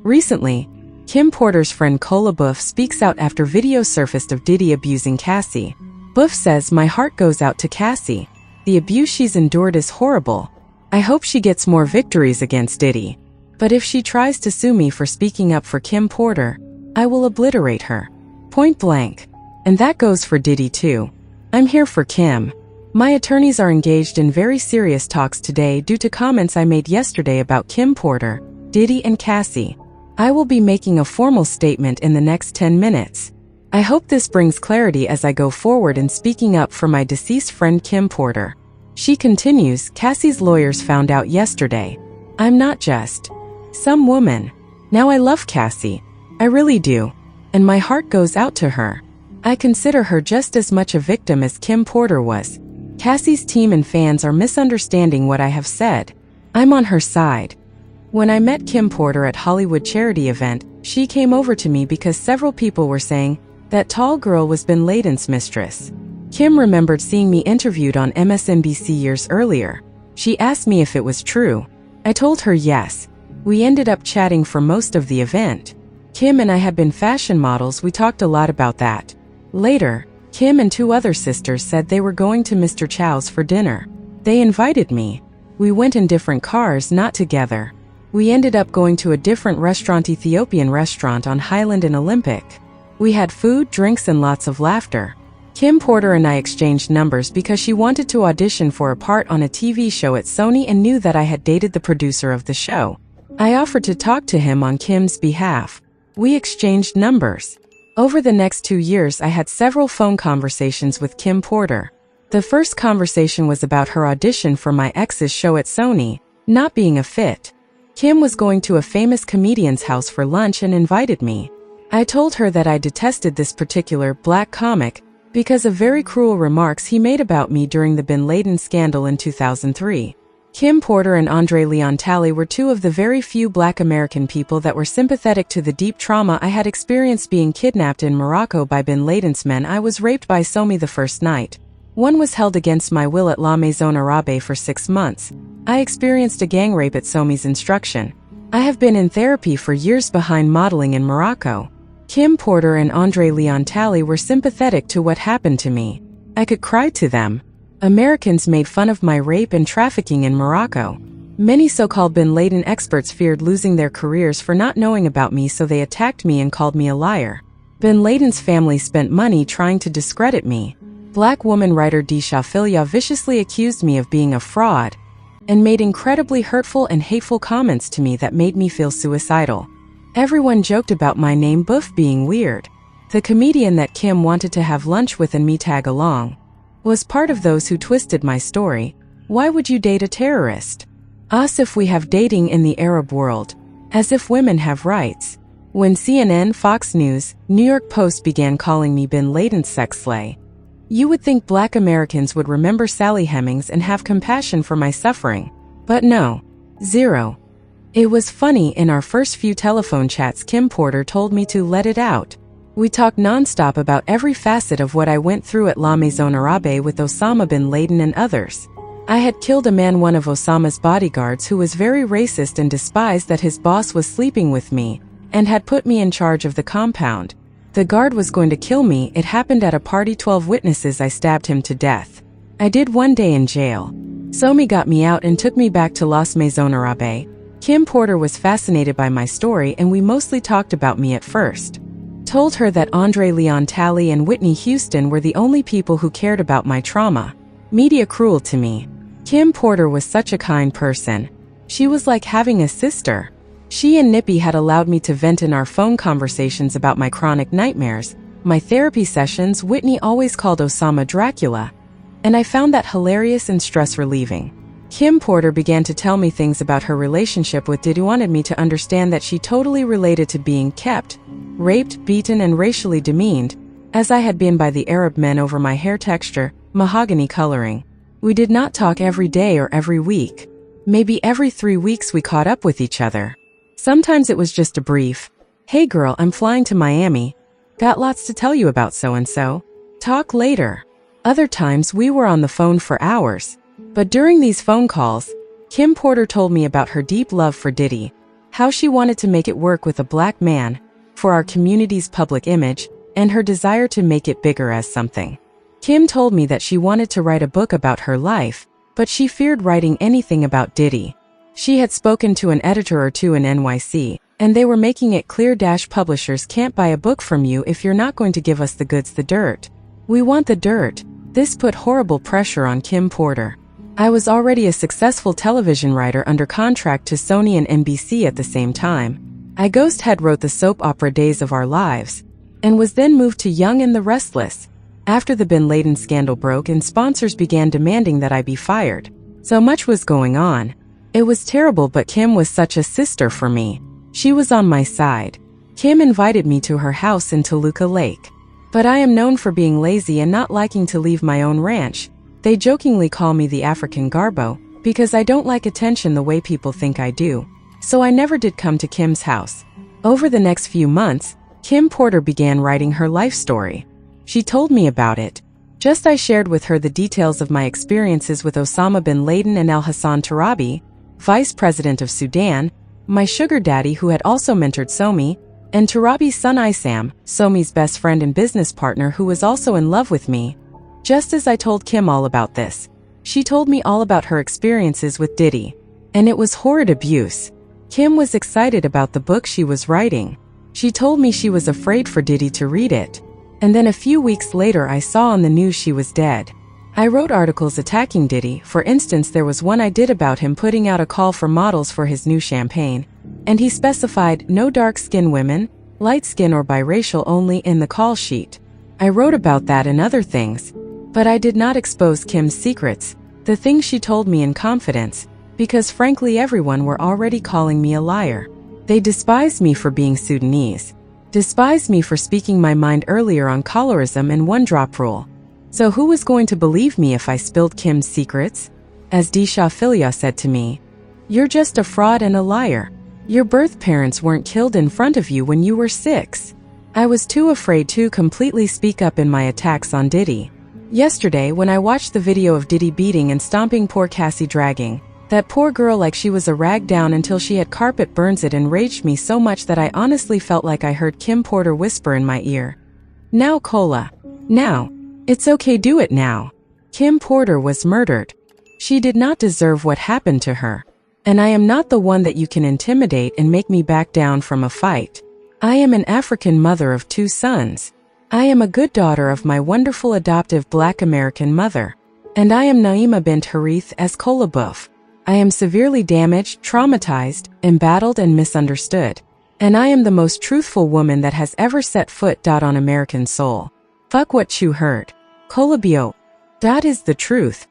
Recently, Kim Porter's friend Kola Boof speaks out after videos surfaced of Diddy abusing Cassie. Boof says, "My heart goes out to Cassie. The abuse she's endured is horrible. I hope she gets more victories against Diddy. But if she tries to sue me for speaking up for Kim Porter, I will obliterate her. Point blank. And that goes for Diddy too. I'm here for Kim. My attorneys are engaged in very serious talks today due to comments I made yesterday about Kim Porter, Diddy and Cassie. I will be making a formal statement in the next 10 minutes. I hope this brings clarity as I go forward in speaking up for my deceased friend Kim Porter." She continues, "Cassie's lawyers found out yesterday. I'm not just some woman. Now I love Cassie. I really do. And my heart goes out to her. I consider her just as much a victim as Kim Porter was. Cassie's team and fans are misunderstanding what I have said. I'm on her side. When I met Kim Porter at Hollywood charity event, she came over to me because several people were saying that tall girl was Bin Laden's mistress. Kim remembered seeing me interviewed on MSNBC years earlier. She asked me if it was true. I told her yes. We ended up chatting for most of the event. Kim and I had been fashion models. We talked a lot about that. Later, Kim and two other sisters said they were going to Mr. Chow's for dinner. They invited me. We went in different cars, not together. We ended up going to a different restaurant, Ethiopian restaurant on Highland and Olympic. We had food, drinks, and lots of laughter. Kim Porter and I exchanged numbers because she wanted to audition for a part on a TV show at Sony and knew that I had dated the producer of the show. I offered to talk to him on Kim's behalf. We exchanged numbers. Over the next 2 years, I had several phone conversations with Kim Porter. The first conversation was about her audition for my ex's show at Sony, not being a fit. Kim was going to a famous comedian's house for lunch and invited me. I told her that I detested this particular black comic because of very cruel remarks he made about me during the Bin Laden scandal in 2003. Kim Porter and Andre Leon Talley were two of the very few black American people that were sympathetic to the deep trauma I had experienced being kidnapped in Morocco by Bin Laden's men. I was raped by Somi the first night. One was held against my will at La Maison Arabe for 6 months. I experienced a gang rape at Somi's instruction. I have been in therapy for years behind modeling in Morocco. Kim Porter and Andre Leon Talley were sympathetic to what happened to me. I could cry to them. Americans made fun of my rape and trafficking in Morocco. Many so-called Bin Laden experts feared losing their careers for not knowing about me, so they attacked me and called me a liar. Bin Laden's family spent money trying to discredit me. Black woman writer Disha Filia viciously accused me of being a fraud and made incredibly hurtful and hateful comments to me that made me feel suicidal. Everyone joked about my name Boof being weird. The comedian that Kim wanted to have lunch with and me tag along was part of those who twisted my story. Why would you date a terrorist? As if we have dating in the Arab world. As if women have rights. When CNN, Fox News, New York Post began calling me Bin Laden's sex slave, you would think black Americans would remember Sally Hemings and have compassion for my suffering. But no. Zero. It was funny, in our first few telephone chats Kim Porter told me to let it out. We talked nonstop about every facet of what I went through at La Maison Arabe with Osama bin Laden and others. I had killed a man, one of Osama's bodyguards, who was very racist and despised that his boss was sleeping with me and had put me in charge of the compound. The guard was going to kill me. It happened at a party. 12 witnesses. I stabbed him to death. I did 1 day in jail. Somi got me out and took me back to La Maison Arabe. Kim Porter was fascinated by my story, and we mostly talked about me at first. Told her that Andre Leon Talley and Whitney Houston were the only people who cared about my trauma. Media cruel to me. Kim Porter was such a kind person. She was like having a sister. She and Nippy had allowed me to vent in our phone conversations about my chronic nightmares, my therapy sessions. Whitney always called Osama Dracula, and I found that hilarious and stress relieving. Kim Porter began to tell me things about her relationship with Diddy. Wanted me to understand that she totally related to being kept, raped, beaten, and racially demeaned, as I had been by the Arab men over my hair texture, mahogany coloring. We did not talk every day or every week. Maybe every 3 weeks we caught up with each other. Sometimes it was just a brief, "Hey girl, I'm flying to Miami. Got lots to tell you about so-and-so. Talk later." Other times we were on the phone for hours. But during these phone calls, Kim Porter told me about her deep love for Diddy, how she wanted to make it work with a black man, for our community's public image, and her desire to make it bigger as something. Kim told me that she wanted to write a book about her life, but she feared writing anything about Diddy. She had spoken to an editor or two in NYC, and they were making it clear publishers can't buy a book from you if you're not going to give us the goods, the dirt. We want the dirt. This put horrible pressure on Kim Porter. I was already a successful television writer under contract to Sony and NBC at the same time. I ghost head wrote the soap opera Days of Our Lives, and was then moved to Young and the Restless. After the Bin Laden scandal broke and sponsors began demanding that I be fired. So much was going on. It was terrible, but Kim was such a sister for me. She was on my side. Kim invited me to her house in Toluca Lake. But I am known for being lazy and not liking to leave my own ranch. They jokingly call me the African Garbo, because I don't like attention the way people think I do. So I never did come to Kim's house. Over the next few months, Kim Porter began writing her life story. She told me about it. I shared with her the details of my experiences with Osama bin Laden and Al-Hassan Turabi, vice president of Sudan, my sugar daddy who had also mentored Somi, and Turabi's son Isam, Somi's best friend and business partner who was also in love with me. Just as I told Kim all about this, she told me all about her experiences with Diddy. And it was horrid abuse. Kim was excited about the book she was writing. She told me she was afraid for Diddy to read it. And then a few weeks later I saw on the news she was dead. I wrote articles attacking Diddy. For instance, there was one I did about him putting out a call for models for his new champagne. And he specified no dark-skinned women, light skin or biracial only in the call sheet. I wrote about that and other things. But I did not expose Kim's secrets, the things she told me in confidence, because frankly everyone were already calling me a liar. They despised me for being Sudanese. Despised me for speaking my mind earlier on colorism and one-drop rule. So who was going to believe me if I spilled Kim's secrets? As Disha Philia said to me, "You're just a fraud and a liar. Your birth parents weren't killed in front of you when you were 6. I was too afraid to completely speak up in my attacks on Diddy. Yesterday, when I watched the video of Diddy beating and stomping poor Cassie, dragging that poor girl like she was a rag down until she had carpet burns, it enraged me so much that I honestly felt like I heard Kim Porter whisper in my ear, "Now, Kola. Now. It's okay, do it now." Kim Porter was murdered. She did not deserve what happened to her. And I am not the one that you can intimidate and make me back down from a fight. I am an African mother of 2 sons. I am a good daughter of my wonderful adoptive Black American mother. And I am Naima bint Harith as Kola Boof. I am severely damaged, traumatized, embattled and misunderstood. And I am the most truthful woman that has ever set foot on American soul. Fuck what you heard. Kola Bio. That is the truth.